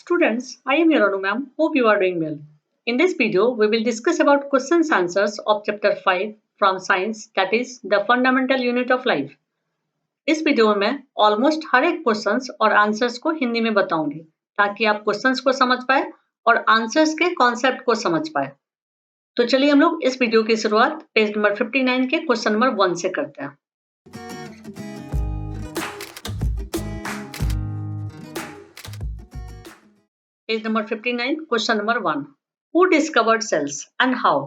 Students, I am your Anu ma'am. Hope you are doing well. In this video, we will discuss about questions answers of chapter 5 from science, that is the fundamental unit of life. इस video में मैं almost हर एक questions और answers को हिंदी में बताऊंगी ताकि आप क्वेश्चंस को समझ पाए और आंसर्स के कॉन्सेप्ट को समझ पाए। तो चलिए हम लोग इस वीडियो की शुरुआत पेज नंबर 59 के क्वेश्चन नंबर 1 से करते हैं। Page number 59 question number 1, who discovered cells and how.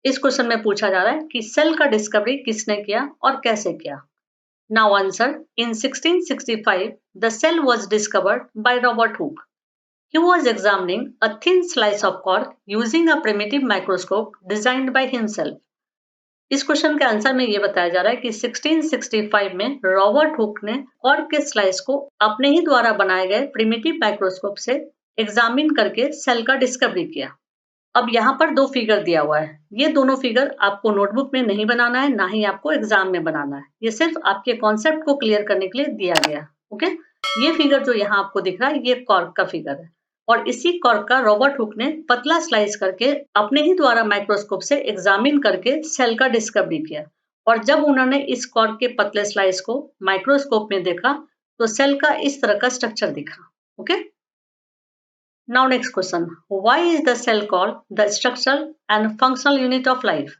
इस क्वेश्चन में पूछा जा रहा है कि सेल का डिस्कवरी किसने किया और कैसे किया। Now answer, in 1665 the cell was discovered by Robert Hooke. He was examining a thin slice of cork using a primitive microscope designed by himself. इस क्वेश्चन के आंसर में ये बताया जा रहा है कि 1665 में रॉबर्ट हुक ने कॉर्क के स्लाइस को अपने ही द्वारा बनाए गए प्रिमिटिव माइक्रोस्कोप से एग्जामिन करके सेल का डिस्कवरी किया। अब यहाँ पर दो फिगर दिया हुआ है। ये दोनों फिगर आपको नोटबुक में नहीं बनाना है, ना ही आपको एग्जाम में बनाना है। ये सिर्फ आपके कॉन्सेप्ट को क्लियर करने के लिए दिया गया। ओके, ये फिगर जो यहाँ आपको दिख रहा है ये कॉर्क का फिगर है और इसी कॉर्क का रॉबर्ट हुक ने पतला स्लाइस करके अपने ही द्वारा माइक्रोस्कोप से एग्जामिन करके सेल का डिस्कवरी किया। और जब उन्होंने इस कॉर्क के पतले स्लाइस को माइक्रोस्कोप में देखा तो सेल का इस तरह का स्ट्रक्चर दिखा। Okay, now next question, why is the cell called the structural and functional unit of life?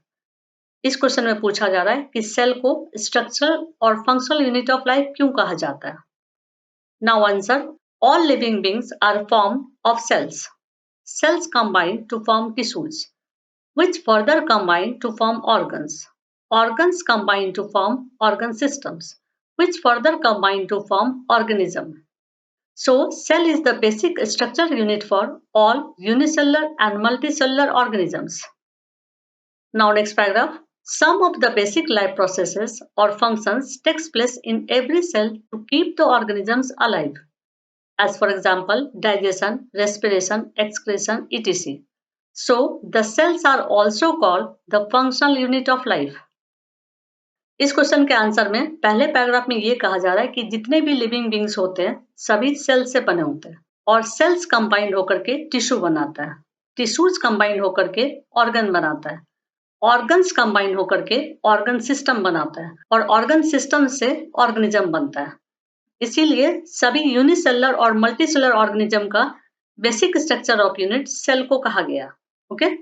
इस क्वेश्चन में पूछा जा रहा है कि सेल को स्ट्रक्चरल और फंक्शनल यूनिट ऑफ लाइफ क्यों कहा जाता है। Now answer, all living beings are formed of cells. Cells combine to form tissues, which further combine to form organs. Organs combine to form organ systems, which further combine to form organism. So, cell is the basic structural unit for all unicellular and multicellular organisms. Now next paragraph. Some of the basic life processes or functions takes place in every cell to keep the organisms alive. As for example, digestion, respiration, excretion, etc. So, the cells are also called the functional unit of life. इस question के answer में पहले paragraph में ये कहा जा रहा है कि जितने भी लिविंग बींग्स होते हैं सभी सेल्स से बने होते हैं और सेल्स कंबाइंड होकर के टिश्यू बनाता है, टिश्यूज कंबाइंड होकर के ऑर्गन बनाता है, ऑर्गन्स कंबाइंड होकर के ऑर्गन सिस्टम बनाता है और ऑर्गन सिस्टम से ऑर्गेनिज्म बनता है। इसीलिए सभी यूनिसेलुलर और मल्टीसेलुलर ऑर्गेनिज्म का basic structure of unit cell को कहा गया। ओके,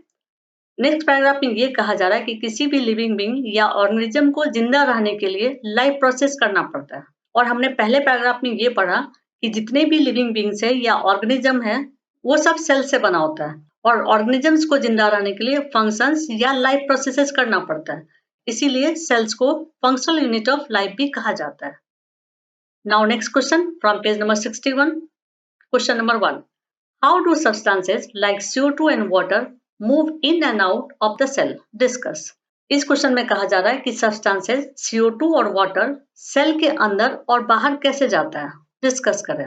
नेक्स्ट पैराग्राफ में ये कहा जा रहा है कि किसी भी लिविंग बीइंग या ऑर्गेनिज्म को जिंदा रहने के लिए लाइफ प्रोसेस करना पड़ता है और हमने पहले पैराग्राफ में ये पढ़ा कि जितने भी लिविंग बीइंग्स है या ऑर्गेनिज्म है वो सब सेल से बना होता है और ऑर्गेनिजम्स को जिंदा रहने के लिए फंक्शंस या लाइफ प्रोसेसेस करना पड़ता है। इसीलिए सेल्स को फंक्शनल यूनिट ऑफ लाइफ भी कहा जाता है। Now next question from page number 61, question number 1, how do substances like CO2 and water move in and out of the cell, discuss. इस क्वेश्चन में कहा जा रहा है कि सब्सटेंसेस CO2 और वाटर सेल के अंदर और बाहर कैसे जाता है, डिस्कस करें।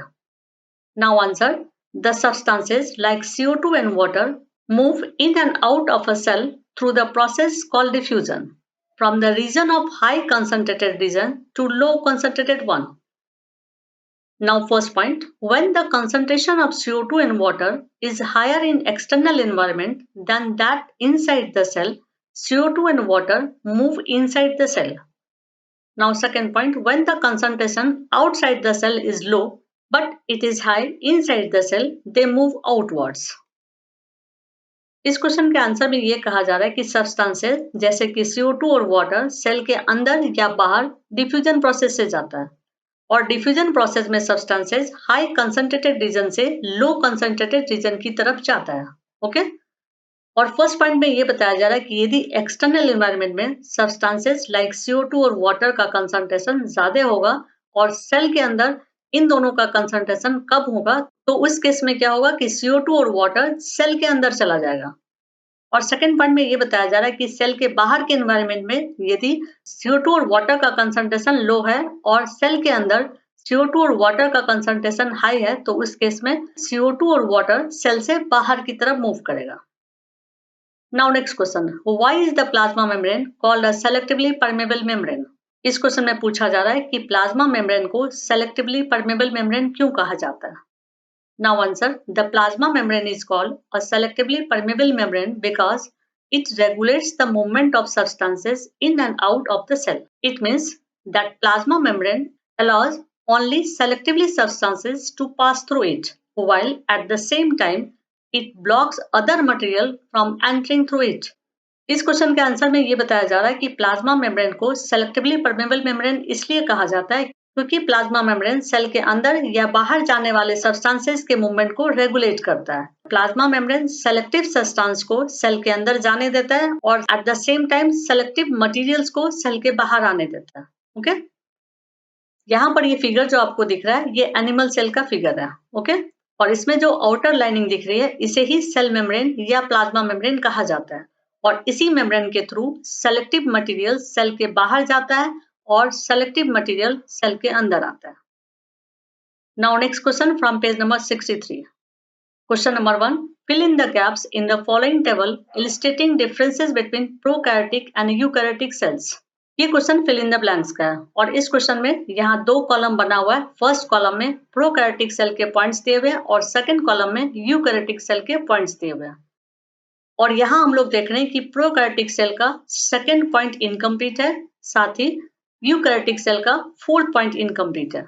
Now answer, the substances like CO2 and water move in and out of a cell through the process called diffusion from the region of high concentrated region to low concentrated one. Now first point, when the concentration of CO2 in water is higher in external environment than that inside the cell, CO2 and water move inside the cell. Now second point, when the concentration outside the cell is low but it is high inside the cell, they move outwards. इस question के answer में ये कहा जा रहा है कि substances जैसे कि CO2 और वाटर सेल के अंदर या बाहर डिफ्यूजन प्रोसेस से जाता है और डिफ्यूजन प्रोसेस में सब्सटेंसेस हाई कंसंट्रेटेड रीजन से लो कंसंट्रेटेड रीजन की तरफ जाता है। ओके, और फर्स्ट पॉइंट में ये बताया जा रहा है कि यदि एक्सटर्नल एनवायरनमेंट में सब्सटेंसेस लाइक CO2 और वाटर का कंसंट्रेशन ज्यादा होगा और सेल के अंदर इन दोनों का कंसंट्रेशन कम होगा तो उस केस में क्या होगा कि CO2 और वाटर सेल के अंदर चला जाएगा। और सेकेंड पॉइंट में ये बताया जा रहा है कि सेल के बाहर के एनवायरनमेंट में यदि CO2 और वाटर का कंसंट्रेशन लो है और सेल के अंदर CO2 और वाटर का कंसंट्रेशन हाई है तो उस केस में CO2 और वाटर सेल से बाहर की तरफ मूव करेगा। Now next question, why is the plasma membrane called a selectively permeable membrane. इस क्वेश्चन में पूछा जा रहा है कि प्लाज्मा मेम्ब्रेन को सेलेक्टिवली परमेबल मेम्ब्रेन क्यों कहा जाता है। Now answer, the plasma membrane is called a selectively permeable membrane because it regulates the movement of substances in and out of the cell. It means that plasma membrane allows only selectively substances to pass through it, while at the same time it blocks other material from entering through it. इस question के answer में ये बताया जा रहा है कि plasma membrane को सेलेक्टिवली परमेबल मेम्ब्रेन इसलिए कहा जाता है क्योंकि प्लाज्मा मेम्ब्रेन सेल के अंदर या बाहर जाने वाले सब्सटेंसेस के मूवमेंट को रेगुलेट करता है। प्लाज्मा मेम्ब्रेन सेलेक्टिव सब्सटेंस को सेल के अंदर जाने देता है और at the same time selective materials को सेल के बाहर आने देता है। ओके, यहाँ पर ये फिगर जो आपको दिख रहा है ये एनिमल सेल का फिगर है। ओके, और इसमें जो आउटर लाइनिंग दिख रही है इसे ही सेल मेम्ब्रेन या प्लाज्मा मेम्ब्रेन कहा जाता है और इसी मेम्ब्रेन के थ्रू सेलेक्टिव मटेरियल सेल के बाहर जाता है और सेलेक्टिव मटेरियल सेल के अंदर आता है। Now next question from page number 63। Question number 1, fill in the gaps in the following table illustrating differences between prokaryotic and eukaryotic cells। ये question fill in the blanks का है और इस question में यहाँ दो कॉलम बना हुआ है। फर्स्ट कॉलम में प्रोकैरियोटिक सेल के पॉइंट्स दिए हुए हैं और सेकंड कॉलम में यूकैरियोटिक सेल के पॉइंट्स दिए हुए हैं। और यहाँ हम लोग देख रहे हैं कि प्रोकैरियोटिक सेल का सेकंड पॉइंट इनकम्प्लीट है, साथ ही यूकैरियोटिक सेल का फोर्थ पॉइंट इनकम्प्लीट है।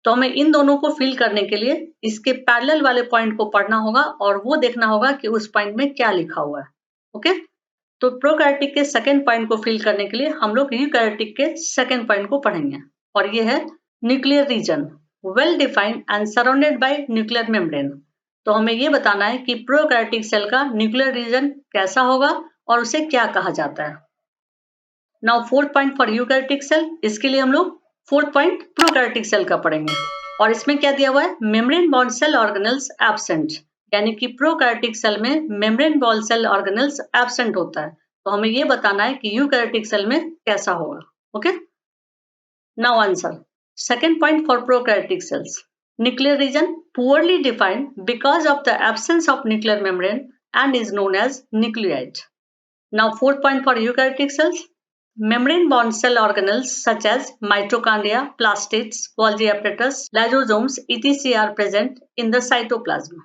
तो हमें इन दोनों को फिल करने के लिए इसके पैरेलल वाले पॉइंट को पढ़ना होगा और वो देखना होगा कि उस पॉइंट में क्या लिखा हुआ है। ओके, तो प्रोकैरियोटिक के सेकंड पॉइंट को फिल करने के लिए हम लोग यूकैरियोटिक के सेकंड पॉइंट को पढ़ेंगे और ये है nuclear region, well defined and surrounded by nuclear membrane. तो हमें ये बताना है कि प्रोकैरियोटिक सेल का न्यूक्लियर रीजन कैसा होगा और उसे क्या कहा जाता है। Now fourth point for eukaryotic cell, इसके लिए हम लोग फोर्थ पॉइंट प्रोकैरियोटिक सेल का पढ़ेंगे और इसमें क्या दिया हुआ है, membrane bound cell organelles absent, यानी कि प्रोकैरियोटिक सेल में membrane bound cell organelles absent होता है। तो हमें ये बताना है कि यूकैरियोटिक सेल में कैसा होगा। Okay, now answer, second point for prokaryotic cells, nuclear region poorly defined because of the absence of nuclear membrane and is known as nucleate. Now fourth point for eukaryotic cells, membrane bound cell organelles such as mitochondria, plastids, Golgi apparatus, lysosomes etc. are present in the cytoplasm.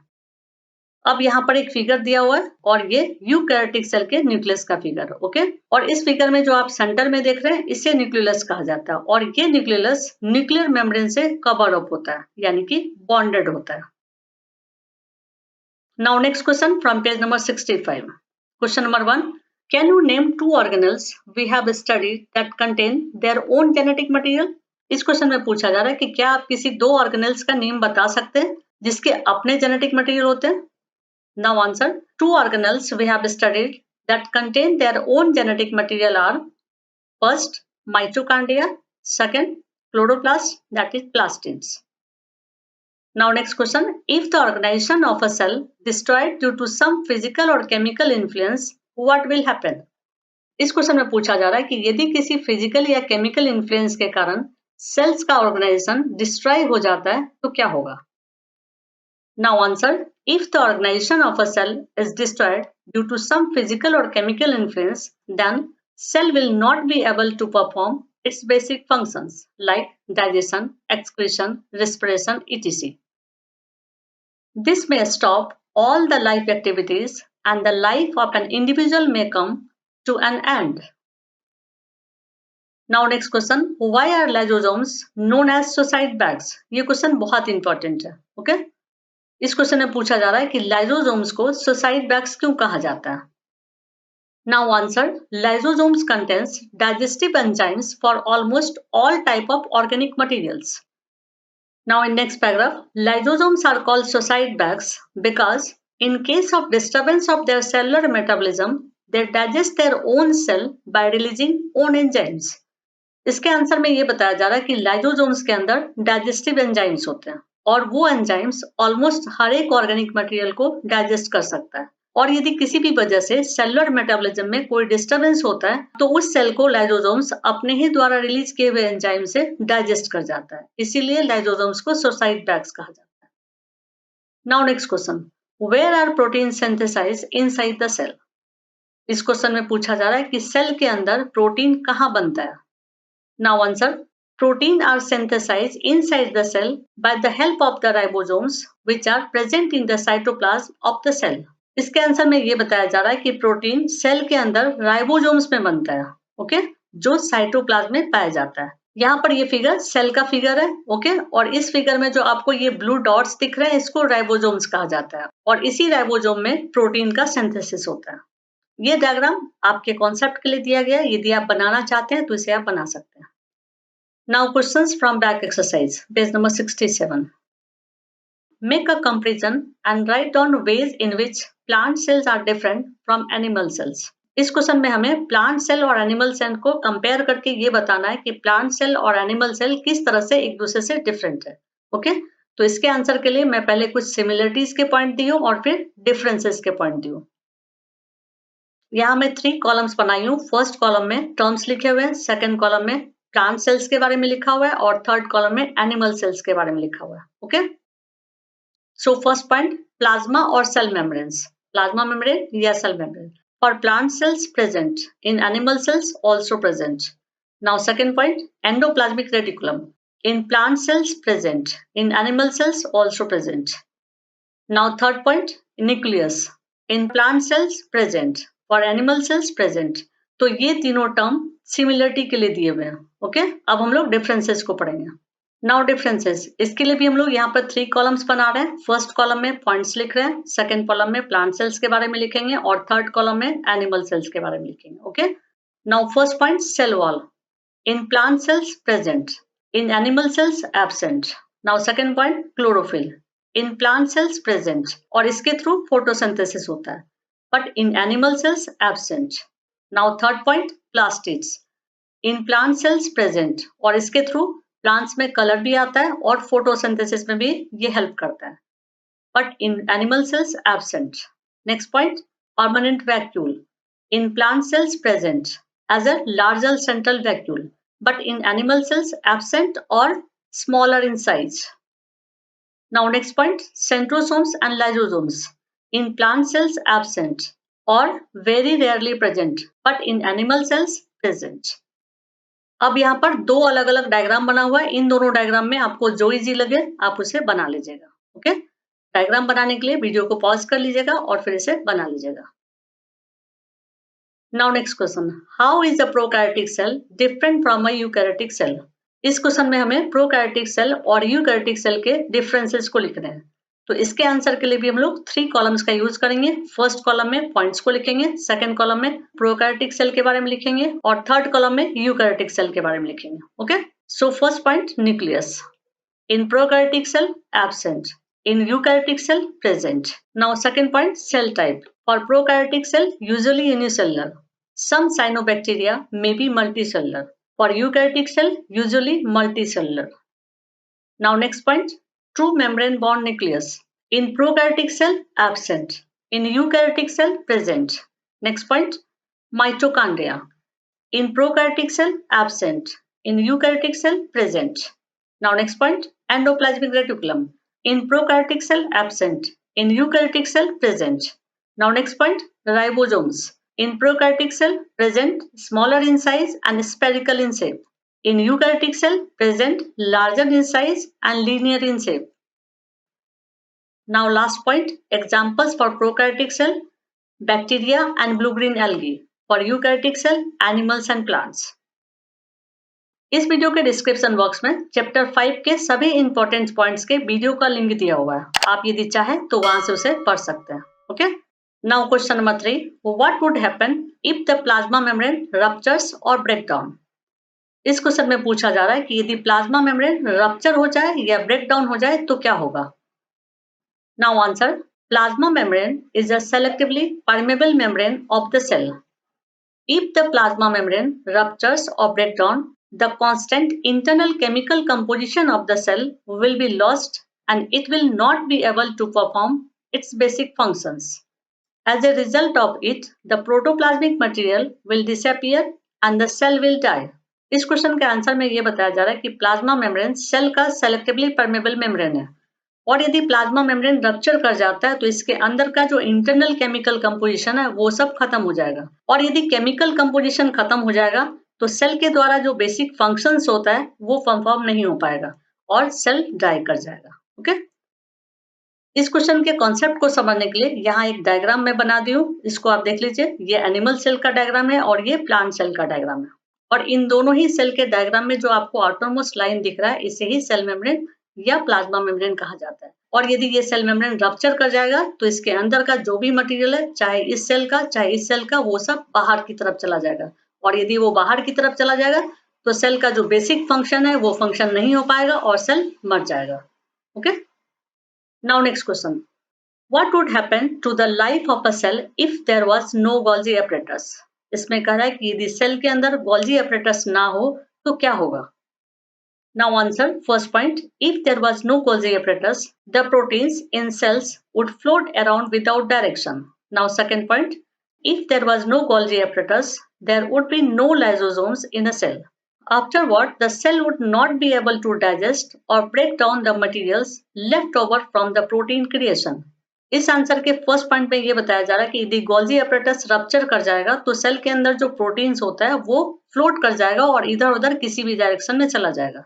अब यहाँ पर एक figure दिया हुआ है और ये eukaryotic cell के न्यूक्लियस का फिगर है। ओके, और इस फिगर में जो आप सेंटर में देख रहे हैं इसे न्यूक्लियस कहा जाता है और ये न्यूक्लियस न्यूक्लियर मेम्ब्रेन से कवर अप होता है, यानी कि बॉन्डेड होता है। Now next question from page number 65। Question number 1, can you name two organelles we have studied that contain their own genetic material. इस क्वेश्चन में पूछा जा रहा है कि क्या आप किसी दो ऑर्गेनेल्स का नेम बता सकते हैं जिसके अपने जेनेटिक मटेरियल होते हैं। Now answer, two organelles we have studied that contain their own genetic material are first mitochondria, second chloroplast, that is plastids. Now next question, if the organization of a cell destroyed due to some physical or chemical influence, what will happen? इस question में पूछा जा रहा है कि यदि किसी physical या केमिकल इन्फ्लुएंस के कारण सेल्स का ऑर्गेनाइजेशन डिस्ट्रॉय हो जाता है तो क्या होगा। Now answer, if the organization of a cell is destroyed due to some physical or chemical influence, then cell will not be able to perform its basic functions like digestion, excretion, respiration, etc. This may stop all the life activities and the life of an individual may come to an end. Now next question, why are lysosomes known as suicide bags? ये question बहुत important है। Okay, इस question में पूछा जा रहा है कि लाइसोसोम्स को सुसाइड बैग्स क्यों कहा जाता है। Now answer, lysosomes contains digestive enzymes for almost all type of organic materials. Now in next paragraph, lysosomes are called suicide bags because in case of disturbance of their cellular metabolism they digest their own cell by releasing own enzymes. इसके answer में ये बताया जा रहा है कि lysosomes के अंदर डाइजेस्टिव एंजाइम्स होते हैं और वो एंजाइम्स ऑलमोस्ट हर एक ऑर्गेनिक मटेरियल को डाइजेस्ट कर सकता है और यदि किसी भी वजह से सेलुलर मेटाबॉलिज्म में कोई डिस्टर्बेंस होता है तो उस सेल को लाइसोसोम्स अपने ही द्वारा रिलीज किए हुए एंजाइम से डाइजेस्ट कर जाता है, इसीलिए लाइसोसोम्स को सुसाइड बैग्स कहा जाता है। Now next question, where are protein synthesized inside the cell. इस क्वेश्चन में पूछा जा रहा है कि सेल के अंदर प्रोटीन कहाँ बनता है। Now answer, Protein are synthesized inside the cell by the help of the ribosomes which are present in the cytoplasm of the cell. इसके आंसर में ये बताया जा रहा है कि प्रोटीन सेल के अंदर राइबोसोम्स में बनता है, ओके, जो साइटोप्लाज्म में पाया जाता है। यहाँ पर ये फिगर सेल का फिगर है, ओके, और इस फिगर में जो आपको ये ब्लू डॉट्स दिख रहे हैं इसको राइबोसोम्स कहा जाता है और इसी राइबोसोम में प्रोटीन का सिंथेसिस होता है। ये डायग्राम आपके कॉन्सेप्ट के लिए दिया गया है, यदि आप बनाना चाहते हैं तो इसे आप बना सकते हैं। Now questions from back exercise, page number 67. Make a comparison and write down ways in which plant cells are different from animal cells. इस क्वेश्चन में हमें प्लांट सेल और एनिमल सेल को कंपेयर करके ये बताना है कि प्लांट सेल और एनिमल सेल किस तरह से एक दूसरे से डिफरेंट है, ओके। तो इसके आंसर के लिए मैं पहले कुछ सिमिलरिटीज के पॉइंट दी हूँ और फिर डिफरेंसेस के पॉइंट दी हूँ। यहाँ मैं 3 कॉलम्स बनाई हूँ। फर्स्ट कॉलम में टर्म्स लिखे हुए हैं, सेकेंड कॉलम में प्लांट सेल्स के बारे में लिखा हुआ है और थर्ड कॉलम में एनिमल सेल्स के बारे में लिखा हुआ है, okay. So first point, plasma और सेल मेम्ब्रेन्स, प्लाज्मा मेम्ब्रेन या cell membrane. For plant cells present, in animal cells also present. Now second point, endoplasmic reticulum, in plant cells present, in animal cells also present. Now third point, nucleus, in plant cells present, for animal cells present. तो ये तीनों term similarity के लिए दिए हुए हैं, okay. अब हम लोग डिफरेंसेस को पढ़ेंगे। नाउ डिफरेंसेस, इसके लिए भी हम लोग यहाँ पर 3 कॉलम्स बना रहे हैं। फर्स्ट कॉलम में पॉइंट्स लिख रहे हैं, सेकंड कॉलम में प्लांट सेल्स के बारे में लिखेंगे और थर्ड कॉलम में एनिमल सेल्स के बारे में लिखेंगे, okay. Now first point, cell wall, in plant cells present, in animal cells absent. Now second point, chlorophyll, in plant cells present और इसके थ्रू फोटोसिंथेसिस होता है, but in animal cells absent. Now third point, plastids, in plant cells present और इसके through plants में colour भी आता है और फोटोसिंथेसिस में भी ये हेल्प करता है, but in animal cells absent. Next point, permanent vacuole, in plant cells present as a larger central vacuole, but in animal cells absent और smaller in size. Now next point, centrosomes and lysosomes, in plant cells absent और very rarely present, but in animal cells present. अब यहाँ पर 2 अलग अलग diagram बना हुआ है। इन दोनों डायग्राम में आपको जो इजी लगे आप उसे बना लीजिएगा, ओके। डायग्राम बनाने के लिए वीडियो को पॉज कर लीजिएगा और फिर इसे बना लीजिएगा। Now next question, how is a prokaryotic cell different from a eukaryotic cell. इस क्वेश्चन में हमें प्रोकैरियोटिक सेल और यूकैरियोटिक सेल के डिफरेंसेस को लिखना है। तो इसके आंसर के लिए भी हम लोग 3 कॉलम्स का यूज करेंगे। फर्स्ट कॉलम में पॉइंट्स को लिखेंगे, सेकंड कॉलम में प्रोकैरियोटिक सेल के बारे में लिखेंगे और थर्ड कॉलम में यूकैरियोटिक सेल के बारे में लिखेंगे, okay. So first point, nucleus, in prokaryotic cell absent, in eukaryotic cell present. Now second point, cell type. For prokaryotic cell, usually unicellular. Some cyanobacteria may be multicellular. For eukaryotic cell, usually multicellular. Now next point, true membrane bound nucleus. In prokaryotic cell, absent. In eukaryotic cell, present. Next point, mitochondria. In prokaryotic cell, absent. In eukaryotic cell, present. Now next point, endoplasmic reticulum. In prokaryotic cell, absent. In eukaryotic cell, present. Now next point, ribosomes. In prokaryotic cell, present, smaller in size and spherical in shape. In eukaryotic cell, present, larger in size and linear in shape. Now last point, examples for prokaryotic cell, bacteria and blue-green algae. For eukaryotic cell, animals and plants. इस video के description box में chapter 5 के सभी important points के video का link दिया हुआ है। आप यदि चाहें तो वहां से उसे पढ़ सकते हैं, okay. Now question number 3, what would happen if the plasma membrane ruptures और ब्रेक डाउन। इस क्वेश्चन में पूछा जा रहा है कि यदि प्लाज्मा मेम्ब्रेन रप्चर हो जाए या ब्रेक डाउन हो जाए तो क्या होगा। Now answer, plasma membrane is a selectively permeable membrane of the cell. If the plasma membrane ruptures or break down, the constant internal chemical composition of the cell will be lost and it will not be able to perform its basic functions. As a result of it, the protoplasmic material will disappear and the cell will die. इस question के answer में ये बताया जा रहा है कि plasma membrane cell का सेलेक्टिवली परमेबल मेम्ब्रेन है और यदि प्लाज्मा मेम्ब्रेन रप्चर कर जाता है तो इसके अंदर का जो इंटरनल केमिकल कंपोजिशन है वो सब खत्म हो जाएगा और यदि केमिकल कंपोजिशन खत्म हो जाएगा तो सेल के द्वारा जो बेसिक फंक्शंस होता है वो परफॉर्म नहीं हो पाएगा और सेल डाई कर जाएगा। ओके, इस क्वेश्चन के कॉन्सेप्ट को समझने के लिए यहाँ एक डायग्राम मैं बना दी हूँ, इसको आप देख लीजिए। ये एनिमल सेल का डायग्राम है और ये प्लांट सेल का डायग्राम है, और इन दोनों ही सेल के डायग्राम में जो आपको आउटरमोस्ट लाइन दिख रहा है इसे ही सेल मेम्ब्रेन या प्लाज्मा मेम्ब्रेन कहा जाता है। और यदि ये सेल मेम्ब्रेन रप्चर कर जाएगा तो इसके अंदर का जो भी मटेरियल है, चाहे इस सेल का चाहे इस सेल का, वो सब बाहर की तरफ चला जाएगा। और यदि वो बाहर की तरफ चला जाएगा तो सेल का जो बेसिक फंक्शन है वो फंक्शन नहीं हो पाएगा और सेल मर जाएगा। Okay, now next question, What would happen to the life of a cell if there was no Golgi apparatus? इसमें कह रहा है कि यदि सेल के अंदर Golgi apparatus ना हो तो क्या होगा? Now answer. First point, if there was no Golgi apparatus, the proteins in cells would float around without direction. Now second point, if there was no Golgi apparatus, there would be no lysosomes in a cell. Afterward, the cell would not be able to digest or break down the materials left over from the protein creation. इस answer के first point में ये बताया जा रहा है कि यदि गोल्जी अपरेटस रप्चर कर जाएगा तो सेल के अंदर जो प्रोटीन्स होता है वो फ्लोट कर जाएगा और इधर उधर किसी भी डायरेक्शन में चला जाएगा।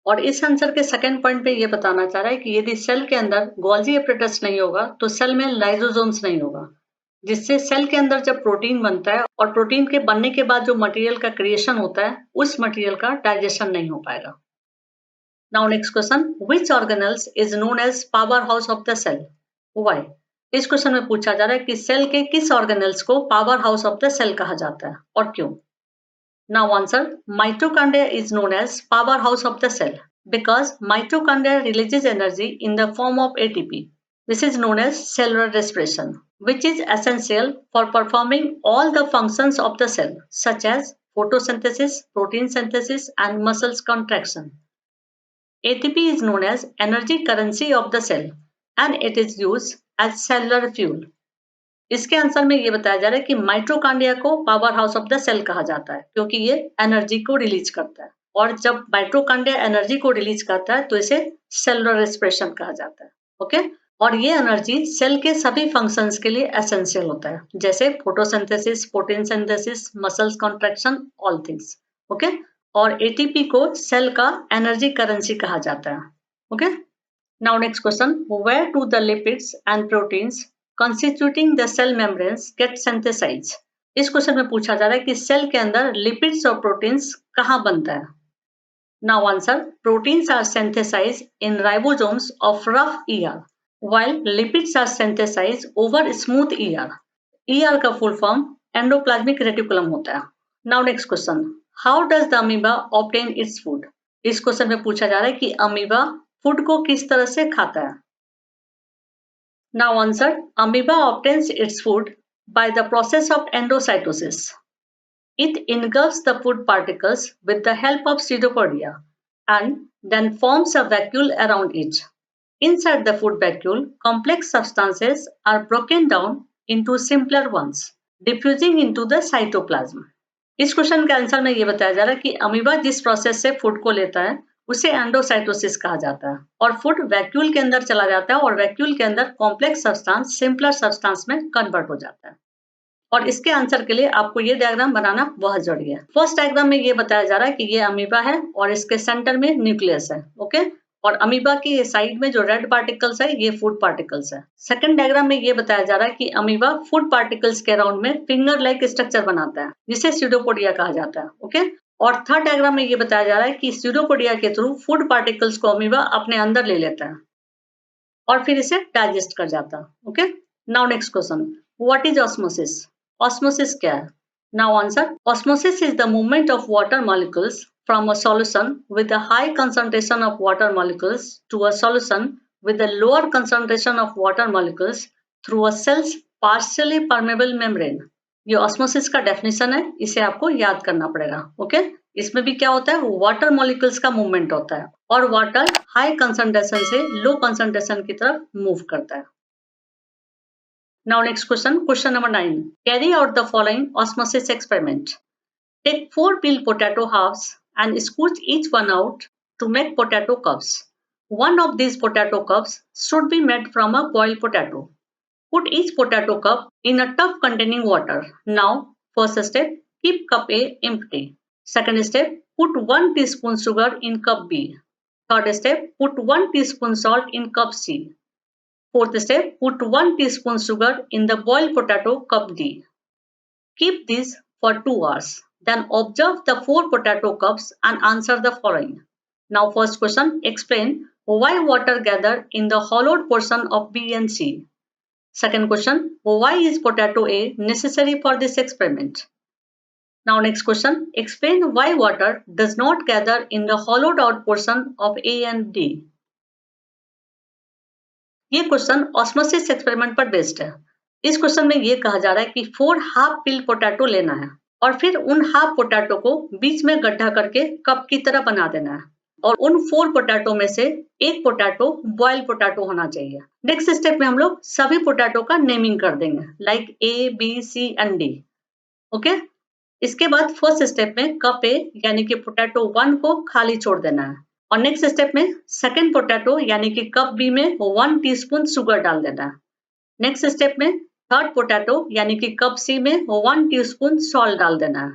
और इस आंसर के सेकंड पॉइंट पे ये बताना चाह रहा है कि यदि सेल के अंदर गोल्जी अपरेटस नहीं होगा तो सेल में लाइसोसोम्स नहीं होगा, जिससे सेल के अंदर जब प्रोटीन बनता है और प्रोटीन के बनने के बाद जो मटेरियल का क्रिएशन होता है उस मटेरियल का डाइजेशन नहीं हो पाएगा। Now next question, which organelles is known as power house of the cell? Why? इस क्वेश्चन में पूछा जा रहा है कि सेल के किस ऑर्गेनेल्स को power house of the cell कहा जाता है और क्यों? Now answer, mitochondria is known as power house of the cell because mitochondria releases energy in the form of ATP. This is known as cellular respiration, which is essential for performing all the functions of the cell, such as photosynthesis, protein synthesis, and muscles contraction. ATP is known as energy currency of the cell, and it is used as cellular fuel. इसके answer में ये बताया जा रहा है कि mitochondria को power house of the cell कहा जाता है क्योंकि ये एनर्जी को रिलीज करता है, और जब माइटोकॉन्ड्रिया एनर्जी को रिलीज करता है तो इसे सेलुलर रेस्पिरेशन कहा जाता है। ओके, और ये एनर्जी सेल के सभी फंक्शंस के लिए एसेंशियल होता है, जैसे photosynthesis, protein synthesis, muscles contraction, all things. Okay, और एटीपी को सेल का एनर्जी करेंसी कहा जाता है। Okay, now next question, where do the lipids and proteins constituting the cell membranes get synthesized? इस क्वेश्चन में पूछा जा रहा है कि सेल के अंदर लिपिड्स और प्रोटीन्स कहाँ बनता है। Now answer, proteins are synthesized in ribosomes of rough ER, while lipids are synthesized over smooth ER. ER का फुल फॉर्म एंडोप्लाज्मिक रेटिकुलम होता है। Now next question, how does the amoeba obtain its food? इस question में पूछा जा रहा है कि अमीबा फूड को किस तरह से खाता है। Now answer, amoeba obtains its food by the process of endocytosis. It engulfs the food particles with the help of pseudopodia and then forms a vacuole around it. Inside the food vacuole, complex substances are broken down into simpler ones, diffusing into the cytoplasm. इस question के answer में ये बताया जा रहा है कि amoeba जिस प्रोसेस से फूड को लेता है उसे एंडोसाइटोसिस कहा जाता है, और फूड वैक्यूल के अंदर चला जाता है और वैक्यूल के अंदर कॉम्प्लेक्स सब्सटेंस सिंपलर सब्सटेंस में कन्वर्ट हो जाता है। और इसके आंसर के लिए आपको ये डायग्राम बनाना बहुत जरूरी है। फर्स्ट डायग्राम में ये बताया जा रहा है कि ये अमीबा है और इसके सेंटर में न्यूक्लियस है। ओके, और अमीबा के साइड में जो रेड पार्टिकल्स है ये फूड पार्टिकल्स है। सेकंड डायग्राम में ये बताया जा रहा है कि अमीबा फूड पार्टिकल्स के अराउंड में फिंगर लाइक स्ट्रक्चर बनाता है जिसे स्यूडोपोडिया कहा जाता है। ओके, और थर्ड डायग्राम में ये बताया जा रहा है कि स्यूडोपोडिया के थ्रू फूड पार्टिकल्स को अमीबा अपने अंदर ले लेता है और फिर इसे डाइजेस्ट कर जाता है। Okay, now next question, what is osmosis? Osmosis क्या है? Now answer, osmosis is the movement of water molecules from a solution with a high concentration of water molecules to a solution with a lower concentration of water molecules through a cell's partially permeable membrane. ये osmosis का definition है, इसे आपको याद करना पड़ेगा। Okay, इसमें भी क्या होता है, वाटर मॉलिक्यूल्स का मूवमेंट होता है और वाटर हाई कंसंट्रेशन से लो कंसंट्रेशन की तरफ मूव करता है। Now next question, question number 9. Carry out the following osmosis experiment. Take 4 peeled potato halves and squeeze each one out to make potato cups. One of these potato cups should be made from a boiled potato. Put each potato cup in a tub containing water. Now, first step, keep cup A empty. Second step, put 1 teaspoon sugar in cup B. Third step, put 1 teaspoon salt in cup C. Fourth step, put 1 teaspoon sugar in the boiled potato cup D. Keep these for 2 hours. Then observe the 4 potato cups and answer the following. Now first question, explain why water gathered in the hollowed portion of B and C. Second question, why is potato A necessary for this experiment? Now next question, explain why water does not gather in the hollowed out portion of A and D. ये question osmosis experiment पर based है। इस question में ये कहा जा रहा है कि 4 हाफ पिल पोटैटो लेना है और फिर उन हाफ पोटैटो को बीच में गड्ढा करके कप की तरह बना देना है और उन 4 पोटैटो में से एक पोटैटो बॉइल पोटैटो होना चाहिए। नेक्स्ट स्टेप में हम लोग सभी पोटैटो का नेमिंग कर देंगे like A, B, C and D। Okay, इसके बाद फर्स्ट स्टेप में कप A यानी कि पोटैटो 1 को खाली छोड़ देना है और नेक्स्ट स्टेप में सेकेंड पोटैटो यानी कि कप बी में 1 टीस्पून शुगर डाल देना है। नेक्स्ट स्टेप में थर्ड पोटैटो यानी कि कप सी में 1 टीस्पून सॉल्ट डाल देना है।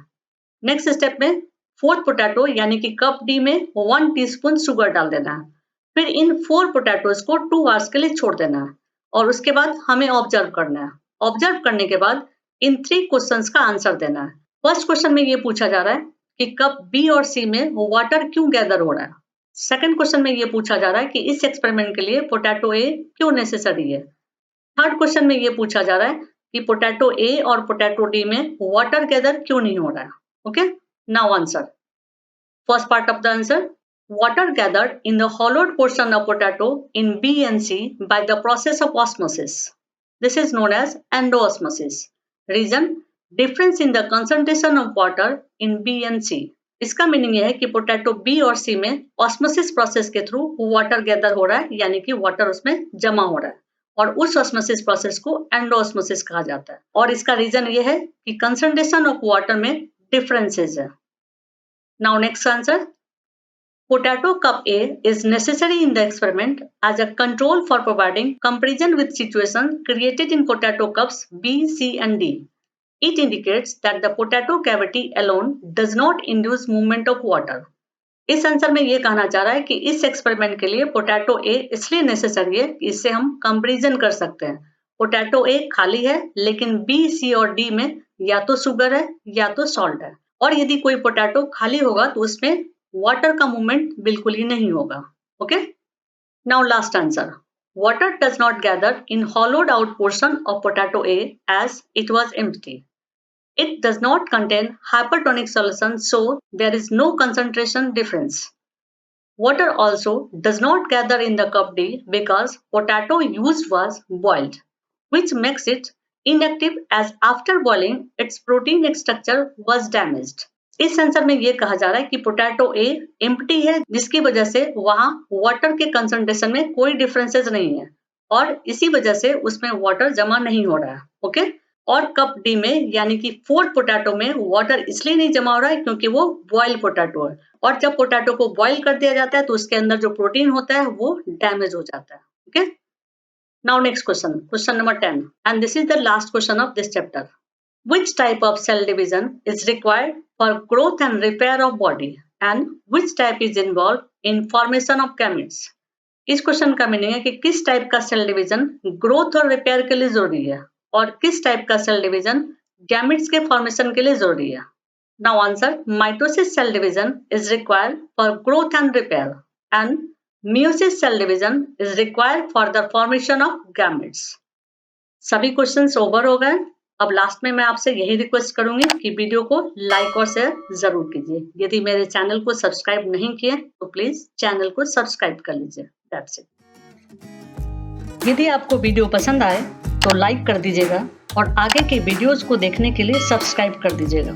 नेक्स्ट स्टेप में फोर्थ पोटैटो यानी कि कप डी में 1 टीस्पून शुगर डाल देना है। फिर इन 4 पोटैटोज को 2 आवर्स के लिए छोड़ देना है और उसके बाद हमें ऑब्जर्व करना है। ऑब्जर्व करने के बाद इन 3 क्वेश्चंस का आंसर देना है। फर्स्ट क्वेश्चन में ये पूछा जा रहा है कि कप बी और सी में वाटर क्यों गैदर हो रहा है। सेकंड क्वेश्चन में ये पूछा जा रहा है कि इस एक्सपेरिमेंट के लिए पोटैटो ए क्यों नेसेसरी है। थर्ड क्वेश्चन में ये पूछा जा रहा है कि पोटैटो ए और पोटैटो डी में वाटर गैदर क्यों नहीं हो रहा है। Okay, now answer. First part of the answer, water gathered in the hollowed portion of potato in B and C by the process of osmosis. This is known as endoosmosis. Reason, difference in the concentration of water in B and C. इसका meaning ये है कि potato B और सी में osmosis process के through water gather हो रहा है, यानी कि वाटर उसमें जमा हो रहा है और उस ऑस्मोसिस प्रोसेस को एंडोऑस्मोसिस कहा जाता है। और इसका रीजन ये है कि कंसंट्रेशन ऑफ वाटर में डिफरेंसेस है। Now next answer, potato cup A is necessary in the experiment as a control for providing comparison with situations created in potato cups B, C and D. It indicates that the potato cavity alone does not induce movement of water. इस answer में ये कहना चाह रहा है कि इस experiment के लिए पोटैटो ए इसलिए नेसेसरी है कि इससे हम कंपैरिजन कर सकते हैं। पोटैटो ए खाली है लेकिन बी, सी और डी में या तो शुगर है या तो सॉल्ट है, और यदि कोई पोटैटो खाली होगा तो उसमें वाटर का मूवमेंट बिल्कुल ही नहीं होगा। Okay, now last answer, water does not gather in hollowed out portion of potato A as it was empty. It does not contain hypertonic solution, so there is no concentration difference. Water also does not gather in the cup D because potato used was boiled, which makes it inactive as after boiling its protein structure was damaged. इस answer में ये कहा जा रहा है कि potato ए empty है, जिसकी वजह से वहां वाटर के कंसंट्रेशन में कोई डिफरेंसेस नहीं है और इसी वजह से उसमें वाटर जमा नहीं हो रहा है। ओके, और कप डी में यानी कि फोर्थ पोटैटो में वाटर इसलिए नहीं जमा हो रहा है क्योंकि वो बॉयल पोटैटो है और जब पोटैटो को बॉयल कर दिया जाता है तो उसके अंदर जो प्रोटीन होता है वो डैमेज हो जाता है। Okay, now next question, question number 10 and this is the last question of this chapter. Which type of cell division is required for growth and repair of body and which type is involved in formation of gametes? इस question का meaning है कि किस type का cell division growth और repair के लिए जरूरी है और किस टाइप का सेल डिवीजन गैमेट्स के फॉर्मेशन के लिए जरूरी है। Now answer, mitosis cell division is required for growth and repair and meiosis cell division is required for the formation of gametes. सभी क्वेश्चंस ओवर हो गए। अब लास्ट में मैं आपसे यही रिक्वेस्ट करूंगी कि वीडियो को लाइक और शेयर जरूर कीजिए। यदि मेरे चैनल को सब्सक्राइब नहीं किए तो प्लीज चैनल को सब्सक्राइब कर लीजिए। That's it. यदि आपको वीडियो पसंद आए तो लाइक कर दीजिएगा और आगे के वीडियोस को देखने के लिए सब्सक्राइब कर दीजिएगा।